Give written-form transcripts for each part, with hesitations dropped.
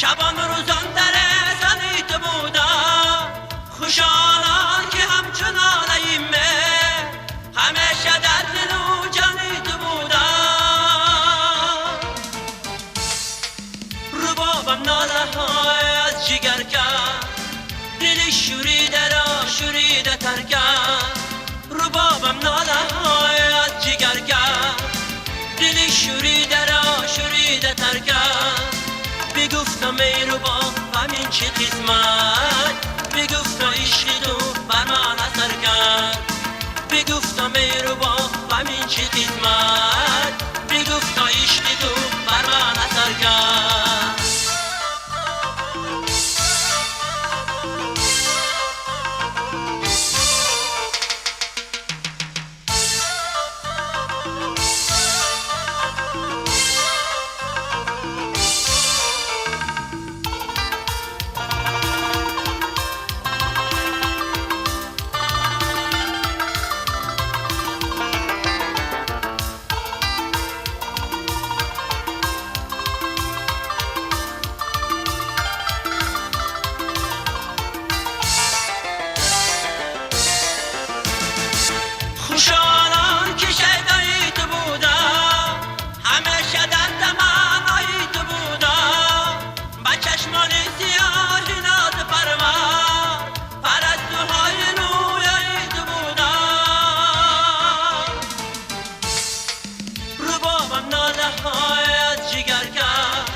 شبان روزان در زنیت بودم خوشحالان که همچنان ایمه همیشه در دل و جانیت بودم ربابم ناله های از جگر کرد دل شوریده را شوریده تر کرد ربابم ناله های از جگر کرد دل شوریده را شوریده تر کرد بگفتم ای رباب همین چه قسمت بگفتم عشق تو بر من اثر کرد بگفتم ای رباب همین چه قسمت بگفتم عشق تو بر من اثر کرد خوشحالان که شیدایی تو بودم همیشه در تمنایی تو بودم با چشمان سیاهی ناز پرور پرستوهای رویایی تو بودم ربابم ناله های از جگر کرد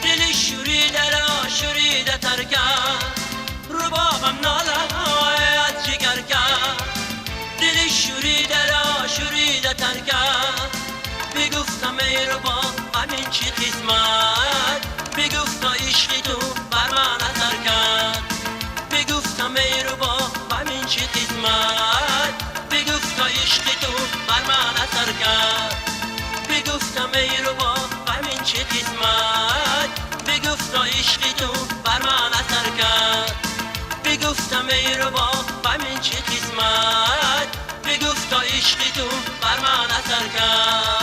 دل شوریده را شوریده تر کرد ربابم ناله های از جگر کرد دل شوریده را شوریده تر کرد بگفتم ای رباب همین چی قسمت بگفتم عشق تو بر من اثر کرد بگفتم ای رباب همین چی قسمت بگفتم عشق تو بر من اثر کرد بگفتم ای رباب همین چی قسمت بگفتم عشق تو بر من اثر کرد بگفتم ای رباب همین چه قسمت بگفت تا عشق تو بر من اثر کرد